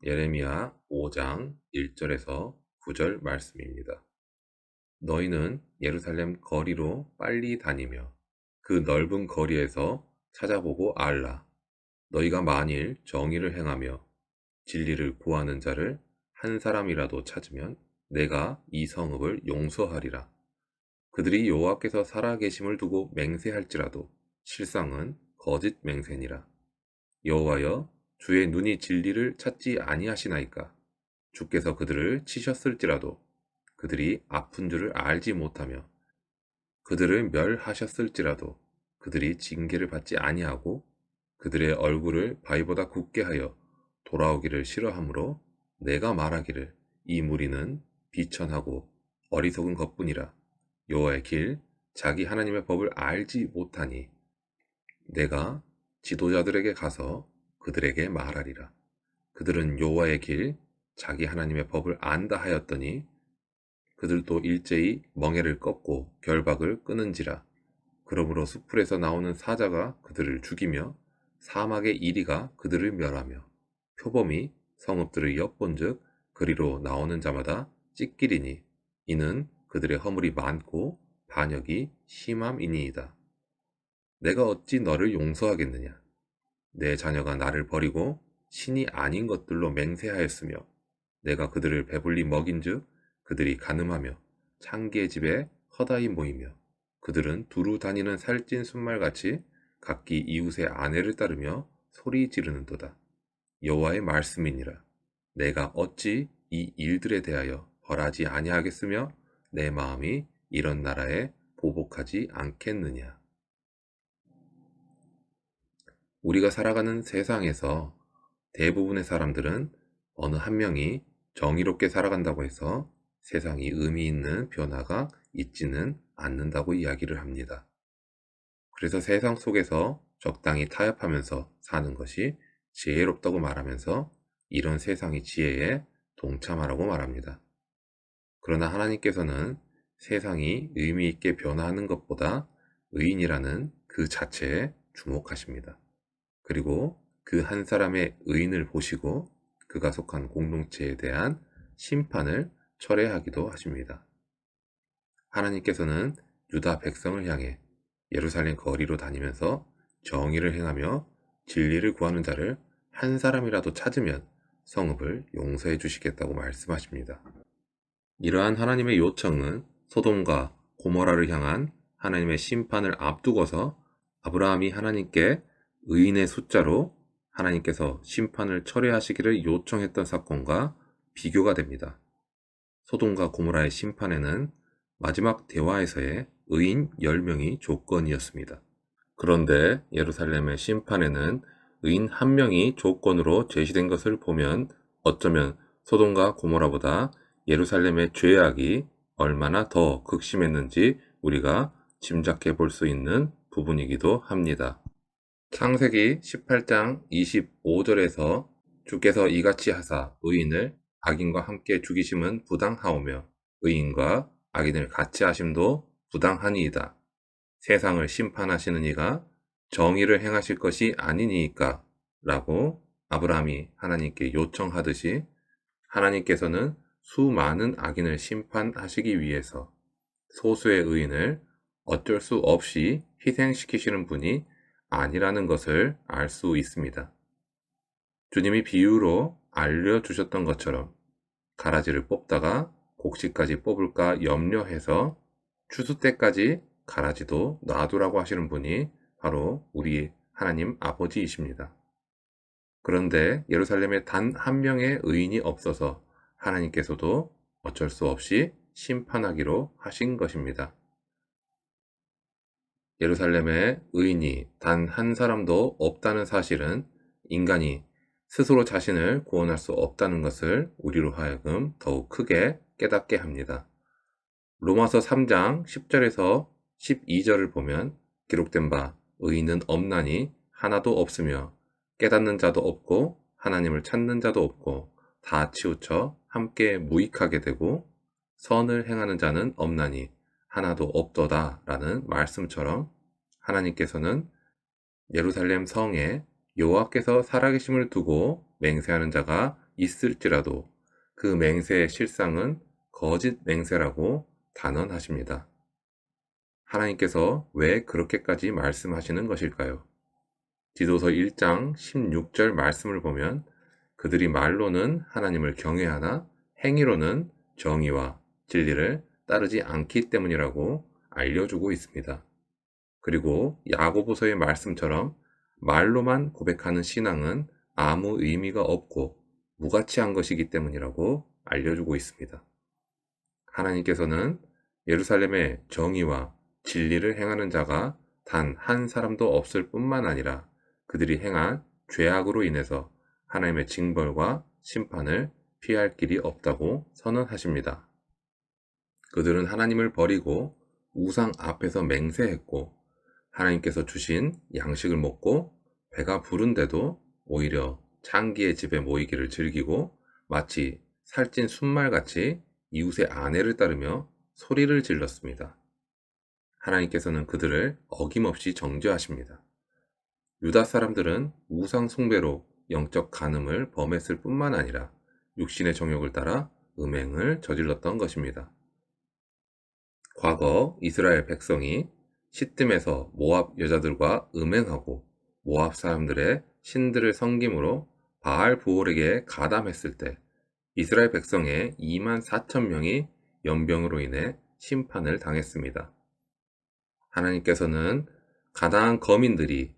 예레미야 5장 1절에서 9절 말씀입니다. 너희는 예루살렘 거리로 빨리 다니며 그 넓은 거리에서 찾아보고 알라. 너희가 만일 정의를 행하며 진리를 구하는 자를 한 사람이라도 찾으면 내가 이 성읍을 용서하리라. 그들이 여호와께서 살아계심을 두고 맹세할지라도 실상은 거짓 맹세니라. 여호와여, 주의 눈이 진리를 찾지 아니하시나이까? 주께서 그들을 치셨을지라도 그들이 아픈 줄을 알지 못하며 그들을 멸하셨을지라도 그들이 징계를 받지 아니하고 그들의 얼굴을 바위보다 굳게 하여 돌아오기를 싫어하므로 내가 말하기를 이 무리는 비천하고 어리석은 것뿐이라. 여호와의 길 자기 하나님의 법을 알지 못하니 내가 지도자들에게 가서 그들에게 말하리라. 그들은 여호와의 길 자기 하나님의 법을 안다 하였더니 그들도 일제히 멍에를 꺾고 결박을 끊은지라. 그러므로 수풀에서 나오는 사자가 그들을 죽이며 사막의 이리가 그들을 멸하며 표범이 성읍들을 엿본즉 그리로 나오는 자마다 찢기리니 이는 그들의 허물이 많고 반역이 심함이니이다. 내가 어찌 너를 용서하겠느냐? 내 자녀가 나를 버리고 신이 아닌 것들로 맹세하였으며 내가 그들을 배불리 먹인즉 그들이 간음하며 창기의 집에 허다히 모이며 그들은 두루 다니는 살찐 순말같이 각기 이웃의 아내를 따르며 소리 지르는도다. 여호와의 말씀이니라. 내가 어찌 이 일들에 대하여 벌하지 아니하겠으며 내 마음이 이런 나라에 보복하지 않겠느냐. 우리가 살아가는 세상에서 대부분의 사람들은 어느 한 명이 정의롭게 살아간다고 해서 세상이 의미 있는 변화가 있지는 않는다고 이야기를 합니다. 그래서 세상 속에서 적당히 타협하면서 사는 것이 지혜롭다고 말하면서 이런 세상의 지혜에 동참하라고 말합니다. 그러나 하나님께서는 세상이 의미 있게 변화하는 것보다 의인이라는 그 자체에 주목하십니다. 그리고 그 한 사람의 의인을 보시고 그가 속한 공동체에 대한 심판을 철회하기도 하십니다. 하나님께서는 유다 백성을 향해 예루살렘 거리로 다니면서 정의를 행하며 진리를 구하는 자를 한 사람이라도 찾으면 성읍을 용서해 주시겠다고 말씀하십니다. 이러한 하나님의 요청은 소돔과 고모라를 향한 하나님의 심판을 앞두고서 아브라함이 하나님께 의인의 숫자로 하나님께서 심판을 철회하시기를 요청했던 사건과 비교가 됩니다. 소돔과 고모라의 심판에는 마지막 대화에서의 의인 10명이 조건이었습니다. 그런데 예루살렘의 심판에는 의인 1명이 조건으로 제시된 것을 보면 어쩌면 소돔과 고모라보다 예루살렘의 죄악이 얼마나 더 극심했는지 우리가 짐작해 볼 수 있는 부분이기도 합니다. 창세기 18장 25절에서 주께서 이같이 하사 의인을 악인과 함께 죽이심은 부당하오며 의인과 악인을 같이 하심도 부당하니이다. 세상을 심판하시는 이가 정의를 행하실 것이 아니니이까 라고 아브라함이 하나님께 요청하듯이 하나님께서는 수많은 악인을 심판하시기 위해서 소수의 의인을 어쩔 수 없이 희생시키시는 분이 아니라는 것을 알 수 있습니다. 주님이 비유로 알려주셨던 것처럼 가라지를 뽑다가 곡식까지 뽑을까 염려해서 추수 때까지 가라지도 놔두라고 하시는 분이 바로 우리 하나님 아버지이십니다. 그런데 예루살렘에 단 한 명의 의인이 없어서 하나님께서도 어쩔 수 없이 심판하기로 하신 것입니다. 예루살렘에 의인이 단 한 사람도 없다는 사실은 인간이 스스로 자신을 구원할 수 없다는 것을 우리로 하여금 더욱 크게 깨닫게 합니다. 로마서 3장 10절에서 12절을 보면 기록된 바 의인은 없나니 하나도 없으며 깨닫는 자도 없고 하나님을 찾는 자도 없고 다 치우쳐 함께 무익하게 되고 선을 행하는 자는 없나니 하나도 없도다 라는 말씀처럼 하나님께서는 예루살렘 성에 여호와께서 살아계심을 두고 맹세하는 자가 있을지라도 그 맹세의 실상은 거짓 맹세라고 단언하십니다. 하나님께서 왜 그렇게까지 말씀하시는 것일까요? 디도서 1장 16절 말씀을 보면 그들이 말로는 하나님을 경외하나 행위로는 정의와 진리를 따르지 않기 때문이라고 알려주고 있습니다. 그리고 야고보서의 말씀처럼 말로만 고백하는 신앙은 아무 의미가 없고 무가치한 것이기 때문이라고 알려주고 있습니다. 하나님께서는 예루살렘의 정의와 진리를 행하는 자가 단 한 사람도 없을 뿐만 아니라 그들이 행한 죄악으로 인해서 하나님의 징벌과 심판을 피할 길이 없다고 선언하십니다. 그들은 하나님을 버리고 우상 앞에서 맹세했고 하나님께서 주신 양식을 먹고 배가 부른데도 오히려 창기의 집에 모이기를 즐기고 마치 살찐 순말같이 이웃의 아내를 따르며 소리를 질렀습니다. 하나님께서는 그들을 어김없이 정죄하십니다. 유다 사람들은 우상 숭배로 영적 간음을 범했을 뿐만 아니라 육신의 정욕을 따라 음행을 저질렀던 것입니다. 과거 이스라엘 백성이 시뜸에서 모압 여자들과 음행하고 모압 사람들의 신들을 섬김으로 바알 부올에게 가담했을 때 이스라엘 백성의 2만 4천 명이 연병으로 인해 심판을 당했습니다. 하나님께서는 가나안 거민들이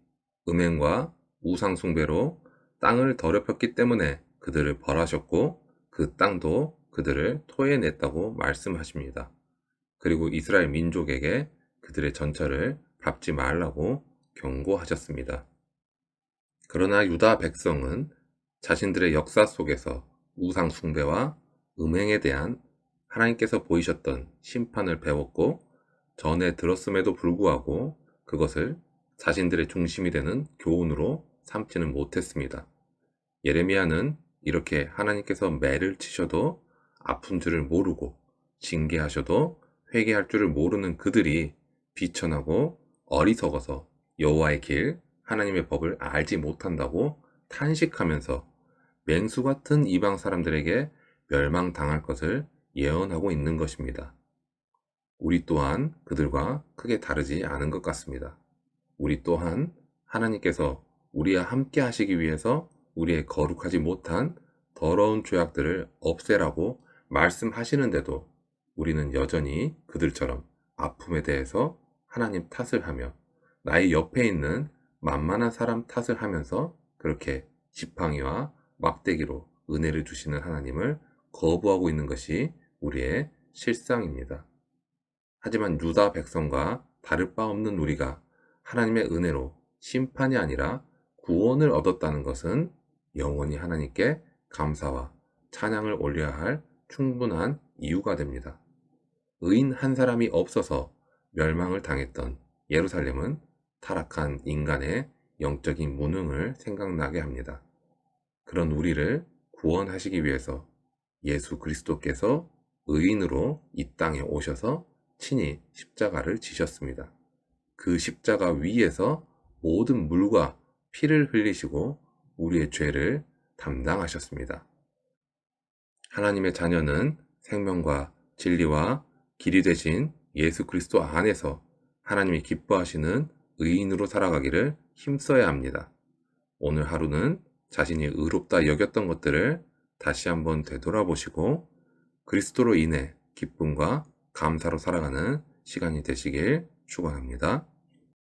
음행과 우상 숭배로 땅을 더럽혔기 때문에 그들을 벌하셨고 그 땅도 그들을 토해냈다고 말씀하십니다. 그리고 이스라엘 민족에게 그들의 전처를 밟지 말라고 경고하셨습니다. 그러나 유다 백성은 자신들의 역사 속에서 우상 숭배와 음행에 대한 하나님께서 보이셨던 심판을 배웠고 전에 들었음에도 불구하고 그것을 자신들의 중심이 되는 교훈으로 삼지는 못했습니다. 예레미야는 이렇게 하나님께서 매를 치셔도 아픈 줄을 모르고 징계하셔도 회개할 줄을 모르는 그들이 비천하고 어리석어서 여호와의 길, 하나님의 법을 알지 못한다고 탄식하면서 맹수 같은 이방 사람들에게 멸망당할 것을 예언하고 있는 것입니다. 우리 또한 그들과 크게 다르지 않은 것 같습니다. 우리 또한 하나님께서 우리와 함께 하시기 위해서 우리의 거룩하지 못한 더러운 죄악들을 없애라고 말씀하시는데도 우리는 여전히 그들처럼 아픔에 대해서 하나님 탓을 하며 나의 옆에 있는 만만한 사람 탓을 하면서 그렇게 지팡이와 막대기로 은혜를 주시는 하나님을 거부하고 있는 것이 우리의 실상입니다. 하지만 유다 백성과 다를 바 없는 우리가 하나님의 은혜로 심판이 아니라 구원을 얻었다는 것은 영원히 하나님께 감사와 찬양을 올려야 할 충분한 이유가 됩니다. 의인 한 사람이 없어서 멸망을 당했던 예루살렘은 타락한 인간의 영적인 무능을 생각나게 합니다. 그런 우리를 구원하시기 위해서 예수 그리스도께서 의인으로 이 땅에 오셔서 친히 십자가를 지셨습니다. 그 십자가 위에서 모든 물과 피를 흘리시고 우리의 죄를 담당하셨습니다. 하나님의 자녀는 생명과 진리와 길이 되신 예수 그리스도 안에서 하나님이 기뻐하시는 의인으로 살아가기를 힘써야 합니다. 오늘 하루는 자신이 의롭다 여겼던 것들을 다시 한번 되돌아보시고 그리스도로 인해 기쁨과 감사로 살아가는 시간이 되시길 축원합니다.